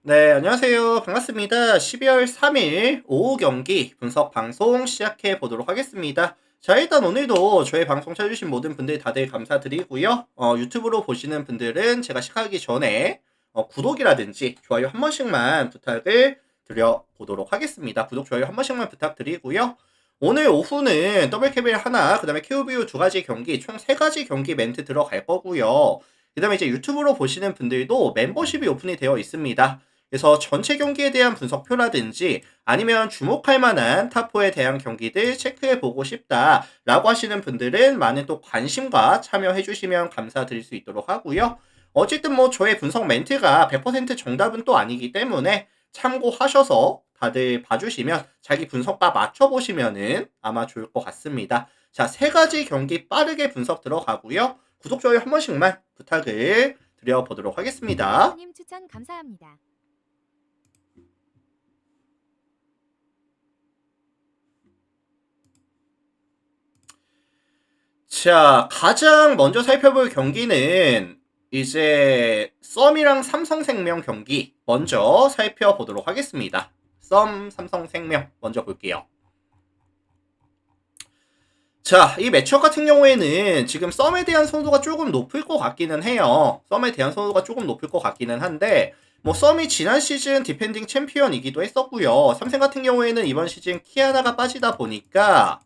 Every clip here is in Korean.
네, 안녕하세요. 반갑습니다. 12월 3일 오후 경기 분석 방송 시작해 보도록 하겠습니다. 자, 일단 오늘도 저희 방송 찾아주신 모든 분들 다들 감사드리고요. 유튜브로 보시는 분들은 제가 시작하기 전에 구독이라든지 좋아요 한 번씩만 부탁을 드려보도록 하겠습니다. 구독, 좋아요 한 번씩만 부탁드리고요. 오늘 오후는 더블캐빌 하나, 그 다음에 큐브유 두 가지 경기, 총 세 가지 경기 멘트 들어갈 거고요. 그 다음에 이제 유튜브로 보시는 분들도 멤버십이 오픈이 되어 있습니다. 그래서 전체 경기에 대한 분석표라든지 아니면 주목할 만한 탑4에 대한 경기들 체크해 보고 싶다라고 하시는 분들은 많은 또 관심과 참여해 주시면 감사드릴 수 있도록 하고요. 어쨌든 뭐 저의 분석 멘트가 100% 정답은 또 아니기 때문에 참고하셔서 다들 봐주시면 자기 분석과 맞춰보시면은 아마 좋을 것 같습니다. 자, 세 가지 경기 빠르게 분석 들어가고요. 구독, 좋아요 한 번씩만 부탁을 드려보도록 하겠습니다. 님 추천 감사합니다. 자, 가장 먼저 살펴볼 경기는 이제 썸이랑 삼성생명 경기 먼저 살펴보도록 하겠습니다. 썸, 삼성생명 먼저 볼게요. 자, 이 매치업 같은 경우에는 지금 썸에 대한 선호도가 조금 높을 것 같기는 해요. 썸에 대한 선호도가 조금 높을 것 같기는 한데 뭐 썸이 지난 시즌 디펜딩 챔피언이기도 했었고요. 삼성 같은 경우에는 이번 시즌 키아나가 빠지다 보니까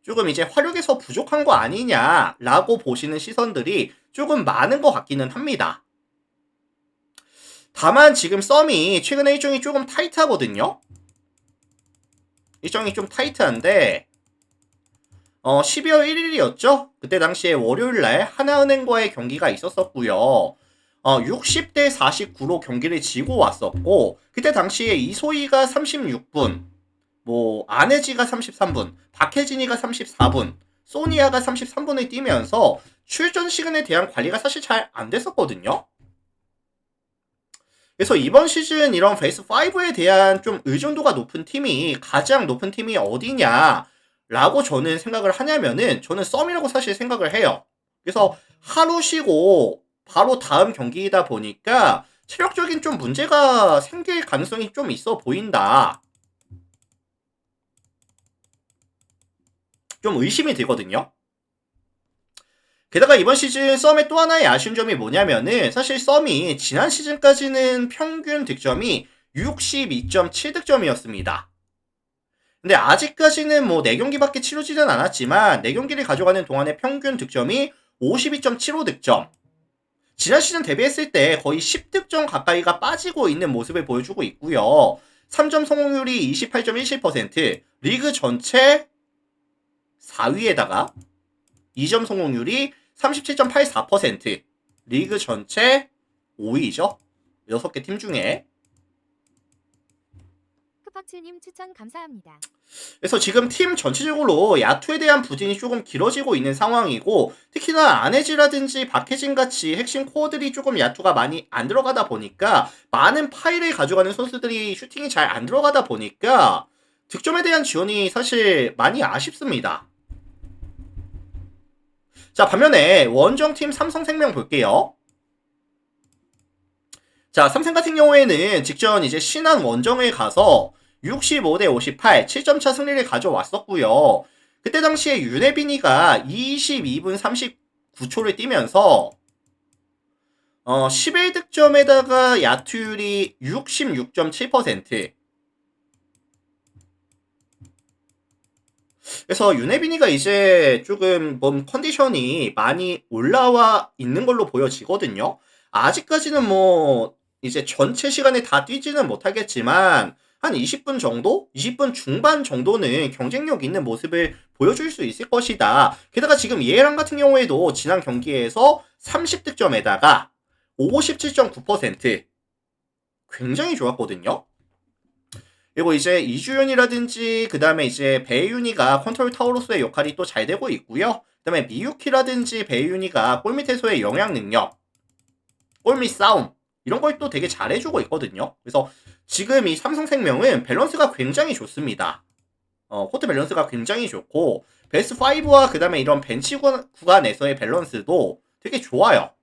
조금 이제 화력에서 부족한 거 아니냐라고 보시는 시선들이 조금 많은 것 같기는 합니다. 다만 지금 썸이 최근에 일정이 조금 타이트하거든요. 일정이 좀 타이트한데 12월 1일이었죠? 그때 당시에 월요일날 하나은행과의 경기가 있었었고요. 60대 49로 경기를 지고 왔었고 그때 당시에 이소희가 36분, 뭐 안혜지가 33분, 박혜진이가 34분, 소니아가 33분을 뛰면서 출전 시간에 대한 관리가 사실 잘 안 됐었거든요. 그래서 이번 시즌 이런 베이스 5에 대한 좀 의존도가 높은 팀이 가장 높은 팀이 어디냐라고 저는 생각을 하냐면은 저는 썸이라고 사실 생각을 해요. 그래서 하루 쉬고 바로 다음 경기이다 보니까 체력적인 좀 문제가 생길 가능성이 좀 있어 보인다. 좀 의심이 들거든요. 게다가 이번 시즌 썸의 또 하나의 아쉬운 점이 뭐냐면은 사실 썸이 지난 시즌까지는 평균 득점이 62.7득점이었습니다. 근데 아직까지는 뭐 4경기밖에 치러지진 않았지만 4경기를 가져가는 동안의 평균 득점이 52.75득점. 지난 시즌 데뷔했을 때 거의 10득점 가까이가 빠지고 있는 모습을 보여주고 있고요. 3점 성공률이 28.17%, 리그 전체 4위에다가 2점 성공률이 37.84%, 리그 전체 5위죠. 6개 팀 중에. 크팍츠님 추천 감사합니다. 그래서 지금 팀 전체적으로 야투에 대한 부진이 조금 길어지고 있는 상황이고 특히나 안혜지라든지 박혜진 같이 핵심 코어들이 조금 야투가 많이 안 들어가다 보니까 많은 파일을 가져가는 선수들이 슈팅이 잘 안 들어가다 보니까 득점에 대한 지원이 사실 많이 아쉽습니다. 자, 반면에 원정팀 삼성생명 볼게요. 자, 삼성 같은 경우에는 직전 이제 신한 원정에 가서 65대 58, 7점 차 승리를 가져왔었고요. 그때 당시에 윤혜빈이가 22분 39초를 뛰면서 11득점에다가 야투율이 66.7%. 그래서 윤혜빈이가 이제 조금 몸 컨디션이 많이 올라와 있는 걸로 보여지거든요. 아직까지는 뭐 이제 전체 시간에 다 뛰지는 못하겠지만 한 20분 정도? 20분 중반 정도는 경쟁력 있는 모습을 보여줄 수 있을 것이다. 게다가 지금 이해랑 같은 경우에도 지난 경기에서 30득점에다가 57.9% 굉장히 좋았거든요. 그리고 이제 이주연이라든지 그 다음에 이제 배윤이가 컨트롤 타워로서의 역할이 또 잘 되고 있고요. 그 다음에 미유키라든지 배윤이가 골밑에서의 영향 능력, 골밑 싸움 이런 걸 또 되게 잘해주고 있거든요. 그래서 지금 이 삼성생명은 밸런스가 굉장히 좋습니다. 코트 밸런스가 굉장히 좋고 베스트 5와 그 다음에 이런 벤치 구간에서의 밸런스도 되게 좋아요.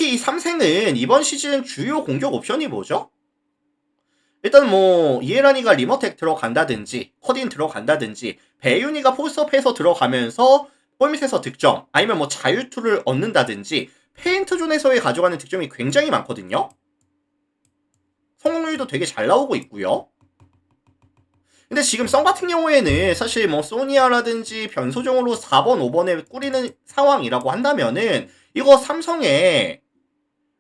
특히 이 삼성은 이번 시즌 주요 공격 옵션이 뭐죠? 일단 뭐 이에란이가 리머텍 들어간다든지 커딘 들어간다든지 배윤이가 포스트업해서 들어가면서 골밑에서 득점 아니면 뭐 자유투를 얻는다든지 페인트존에서의 가져가는 득점이 굉장히 많거든요. 성공률도 되게 잘 나오고 있고요. 근데 지금 썬 같은 경우에는 사실 뭐 소니아라든지 변소정으로 4번, 5번에 꾸리는 상황이라고 한다면은 이거 삼성에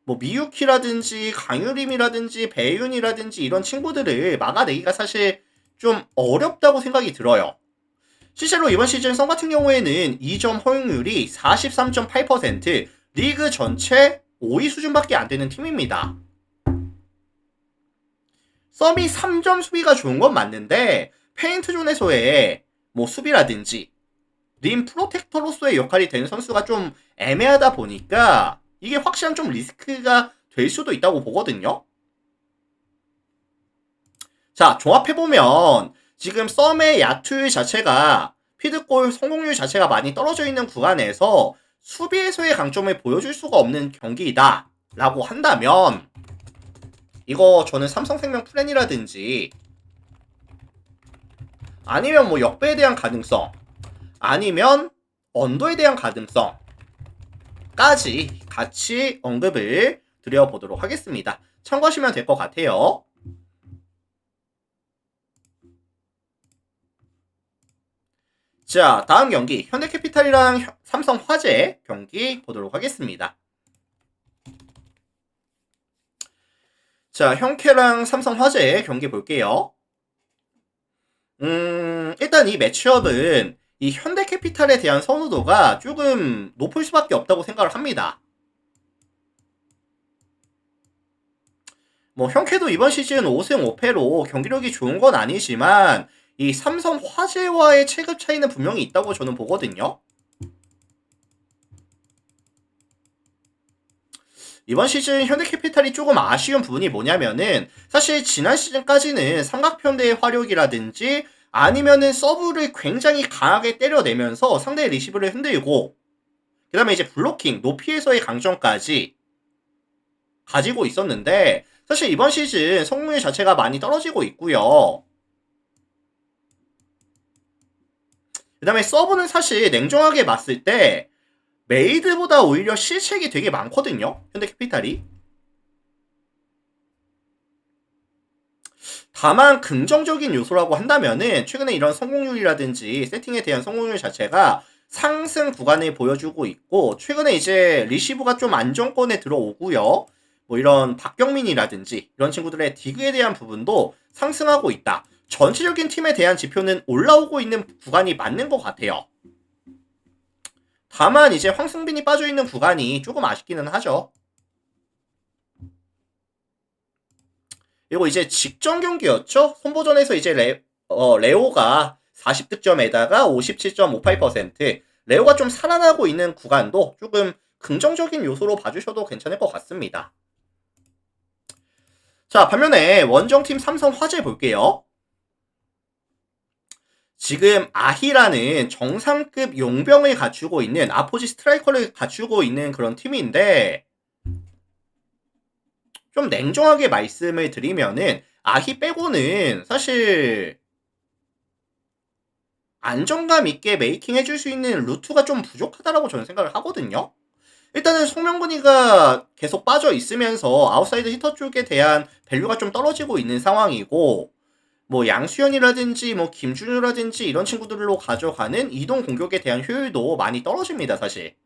뭐 미유키라든지 강유림이라든지 배윤이라든지 이런 친구들을 막아내기가 사실 좀 어렵다고 생각이 들어요. 실제로 이번 시즌 썬 같은 경우에는 2점 허용률이 43.8%, 리그 전체 5위 수준밖에 안 되는 팀입니다. 썸이 3점 수비가 좋은 건 맞는데 페인트존에서의 뭐 수비라든지 림 프로텍터로서의 역할이 되는 선수가 좀 애매하다 보니까 이게 확실한 좀 리스크가 될 수도 있다고 보거든요. 자, 종합해보면 지금 썸의 야투율 자체가 피드골 성공률 자체가 많이 떨어져 있는 구간에서 수비에서의 강점을 보여줄 수가 없는 경기이다 라고 한다면 이거 저는 삼성생명 플랜이라든지 아니면 뭐 역배에 대한 가능성 아니면 언더에 대한 가능성까지 같이 언급을 드려보도록 하겠습니다. 참고하시면 될 것 같아요. 자, 다음 경기 현대캐피탈이랑 삼성화재 경기 보도록 하겠습니다. 자, 현캐랑 삼성화재 경기 볼게요. 일단 이 매치업은 이 현대캐피탈에 대한 선호도가 조금 높을 수밖에 없다고 생각을 합니다. 뭐 현캐도 이번 시즌 5승 5패로 경기력이 좋은 건 아니지만 이 삼성화재와의 체급 차이는 분명히 있다고 저는 보거든요. 이번 시즌 현대캐피탈이 조금 아쉬운 부분이 뭐냐면은 사실 지난 시즌까지는 삼각편대의 화력이라든지 아니면은 서브를 굉장히 강하게 때려내면서 상대의 리시브를 흔들고 그 다음에 이제 블로킹, 높이에서의 강점까지 가지고 있었는데 사실 이번 시즌 성공률 자체가 많이 떨어지고 있고요. 그 다음에 서브는 사실 냉정하게 봤을 때 메이드보다 오히려 실책이 되게 많거든요. 현대캐피탈이. 다만 긍정적인 요소라고 한다면은 최근에 이런 성공률이라든지 세팅에 대한 성공률 자체가 상승 구간을 보여주고 있고 최근에 이제 리시브가 좀 안정권에 들어오고요. 뭐 이런 박경민이라든지 이런 친구들의 디그에 대한 부분도 상승하고 있다. 전체적인 팀에 대한 지표는 올라오고 있는 구간이 맞는 것 같아요. 다만 이제 황승빈이 빠져있는 구간이 조금 아쉽기는 하죠. 그리고 이제 직전 경기였죠. 손보전에서 이제 레오가 40득점에다가 57.58%. 레오가 좀 살아나고 있는 구간도 조금 긍정적인 요소로 봐주셔도 괜찮을 것 같습니다. 자, 반면에 원정팀 삼성화재 볼게요. 지금 아히라는 정상급 용병을 갖추고 있는 아포지 스트라이커를 갖추고 있는 그런 팀인데 좀 냉정하게 말씀을 드리면은 아히 빼고는 사실 안정감 있게 메이킹 해줄 수 있는 루트가 좀 부족하다라고 저는 생각을 하거든요. 일단은 송명근이가 계속 빠져 있으면서 아웃사이드 히터 쪽에 대한 밸류가 좀 떨어지고 있는 상황이고 뭐 양수현이라든지 뭐 김준우라든지 이런 친구들로 가져가는 이동 공격에 대한 효율도 많이 떨어집니다, 사실.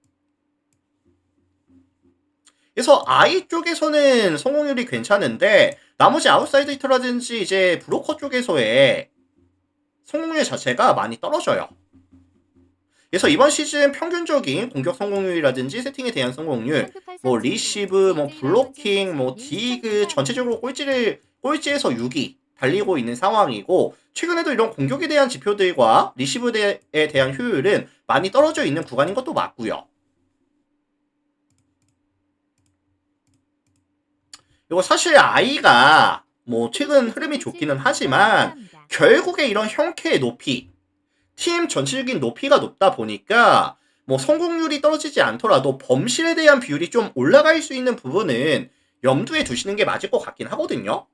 그래서 아이 쪽에서는 성공률이 괜찮은데 나머지 아웃사이드 히터라든지 이제 브로커 쪽에서의 성공률 자체가 많이 떨어져요. 그래서 이번 시즌 평균적인 공격 성공률이라든지 세팅에 대한 성공률, 뭐 리시브, 뭐 블로킹, 뭐 디그 전체적으로 꼴찌에서 6위 달리고 있는 상황이고 최근에도 이런 공격에 대한 지표들과 리시브에 대한 효율은 많이 떨어져 있는 구간인 것도 맞고요. 그리고 사실 아이가 뭐 최근 흐름이 좋기는 하지만 결국에 이런 형캐의 높이, 팀 전체적인 높이가 높다 보니까 뭐 성공률이 떨어지지 않더라도 범실에 대한 비율이 좀 올라갈 수 있는 부분은 염두에 두시는 게 맞을 것 같긴 하거든요.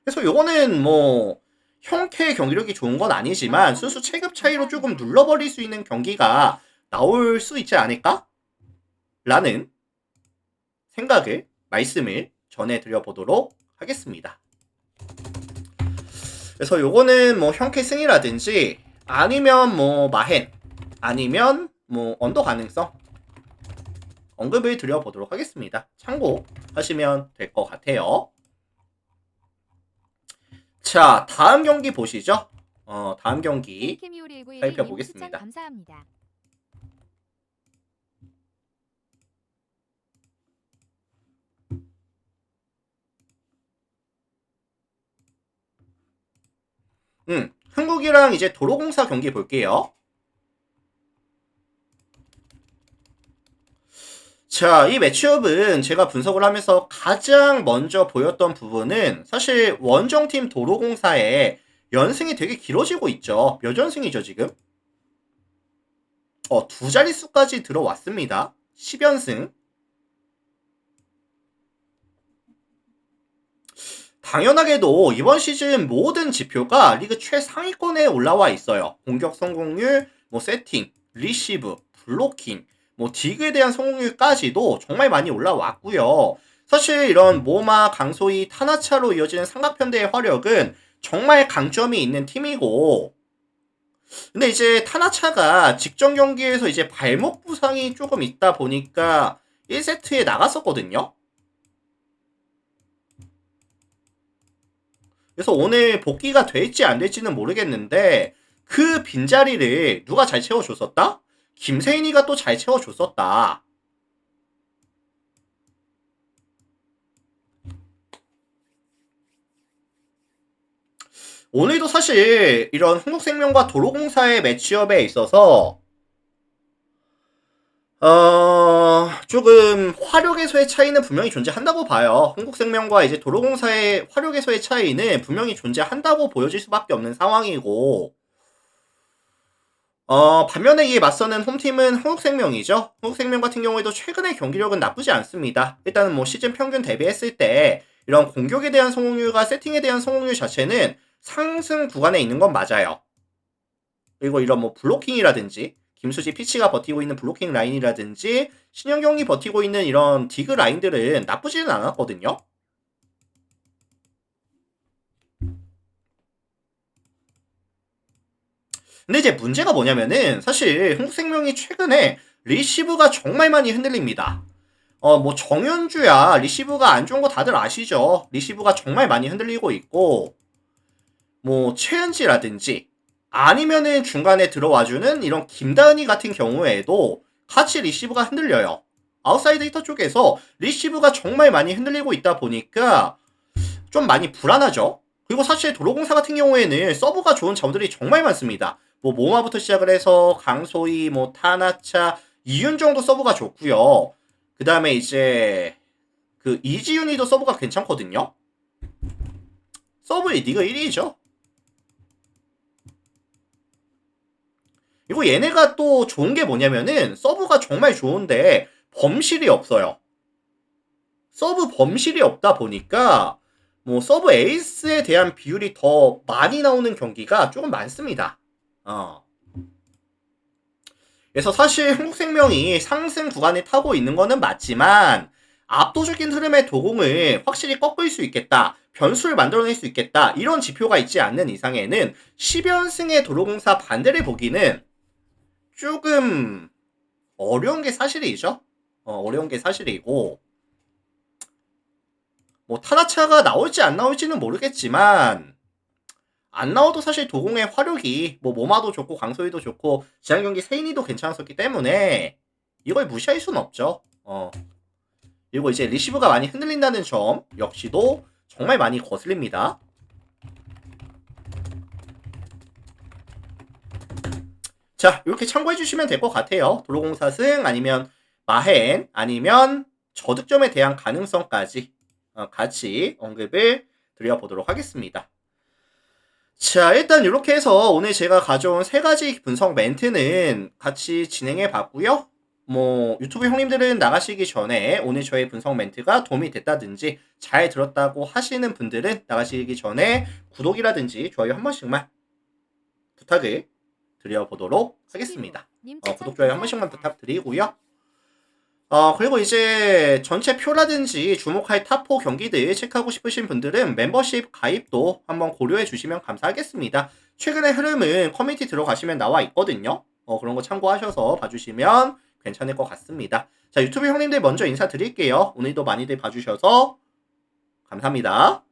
그래서 요거는 뭐 형캐 경기력이 좋은 건 아니지만 순수 체급 차이로 조금 눌러버릴 수 있는 경기가 나올 수 있지 않을까? 라는 생각을 말씀을 전해드려 보도록 하겠습니다. 그래서 요거는 뭐 형캐 승이라든지 아니면 뭐 마헨 아니면 뭐 언더 가능성 언급을 드려보도록 하겠습니다. 참고하시면 될 것 같아요. 자, 다음 경기 보시죠. 다음 경기 살펴보겠습니다. 감사합니다. 한국이랑 이제 도로공사 경기 볼게요. 자, 이 매치업은 제가 분석을 하면서 가장 먼저 보였던 부분은 사실 원정팀 도로공사의 연승이 되게 길어지고 있죠. 몇 연승이죠, 지금? 두 자릿수까지 들어왔습니다. 10연승. 당연하게도 이번 시즌 모든 지표가 리그 최상위권에 올라와 있어요. 공격 성공률, 뭐 세팅, 리시브, 블로킹, 뭐 디그에 대한 성공률까지도 정말 많이 올라왔고요. 사실 이런 모마, 강소희, 타나차로 이어지는 삼각편대의 화력은 정말 강점이 있는 팀이고, 근데 이제 타나차가 직전 경기에서 이제 발목 부상이 조금 있다 보니까 1세트에 나갔었거든요. 그래서 오늘 복귀가 될지 안 될지는 모르겠는데 그 빈자리를 누가 잘 채워줬었다? 김세인이가 또 잘 채워줬었다. 오늘도 사실 이런 한국생명과 도로공사의 매치업에 있어서 조금 화력에서의 차이는 분명히 존재한다고 봐요. 한국생명과 이제 도로공사의 화력에서의 차이는 분명히 존재한다고 보여질 수밖에 없는 상황이고, 반면에 이에 맞서는 홈팀은 한국생명이죠. 한국생명 같은 경우에도 최근의 경기력은 나쁘지 않습니다. 일단은 뭐 시즌 평균 대비했을 때 이런 공격에 대한 성공률과 세팅에 대한 성공률 자체는 상승 구간에 있는 건 맞아요. 그리고 이런 뭐 블로킹이라든지 김수지 피치가 버티고 있는 블로킹 라인이라든지 신현경이 버티고 있는 이런 디그 라인들은 나쁘지는 않았거든요. 근데 이제 문제가 뭐냐면은 사실 한국생명이 최근에 리시브가 정말 많이 흔들립니다. 뭐 정현주야 리시브가 안 좋은 거 다들 아시죠? 리시브가 정말 많이 흔들리고 있고 뭐 최은지라든지 아니면은 중간에 들어와주는 이런 김다은이 같은 경우에도 같이 리시브가 흔들려요. 아웃사이드 히터 쪽에서 리시브가 정말 많이 흔들리고 있다 보니까 좀 많이 불안하죠. 그리고 사실 도로공사 같은 경우에는 서브가 좋은 자원들이 정말 많습니다. 뭐 모마부터 시작을 해서 강소희, 뭐 타나차, 이윤정도 서브가 좋고요. 그 다음에 이제 그 이지윤이도 서브가 괜찮거든요. 서브 리그 1위죠. 그리고 얘네가 또 좋은 게 뭐냐면은 서브가 정말 좋은데 범실이 없어요. 서브 범실이 없다 보니까 뭐 서브 에이스에 대한 비율이 더 많이 나오는 경기가 조금 많습니다. 그래서 사실 한국생명이 상승 구간에 타고 있는 거는 맞지만 압도적인 흐름의 도공을 확실히 꺾을 수 있겠다. 변수를 만들어낼 수 있겠다. 이런 지표가 있지 않는 이상에는 10연승의 도로공사 반대를 보기는 조금 어려운 게 사실이죠. 어려운 게 사실이고 뭐 타나차가 나올지 안 나올지는 모르겠지만 안 나와도 사실 도공의 화력이 뭐 모마도 좋고 강소희도 좋고 지난 경기 세인이도 괜찮았었기 때문에 이걸 무시할 수는 없죠. 그리고 이제 리시브가 많이 흔들린다는 점 역시도 정말 많이 거슬립니다. 자, 이렇게 참고해 주시면 될 것 같아요. 도로공사 승 아니면 마헨 아니면 저득점에 대한 가능성까지 같이 언급을 드려보도록 하겠습니다. 자, 일단 이렇게 해서 오늘 제가 가져온 세 가지 분석 멘트는 같이 진행해 봤고요. 뭐 유튜브 형님들은 나가시기 전에 오늘 저의 분석 멘트가 도움이 됐다든지 잘 들었다고 하시는 분들은 나가시기 전에 구독이라든지 좋아요 한 번씩만 부탁을 드려보도록 하겠습니다. 님 추천 구독, 좋아요 한 번씩만 감사합니다. 부탁드리고요. 그리고 이제 전체 표라든지 주목할 탑4 경기들 체크하고 싶으신 분들은 멤버십 가입도 한번 고려해 주시면 감사하겠습니다. 최근의 흐름은 커뮤니티 들어가시면 나와 있거든요. 그런 거 참고하셔서 봐주시면 괜찮을 것 같습니다. 자, 유튜브 형님들 먼저 인사드릴게요. 오늘도 많이들 봐주셔서 감사합니다.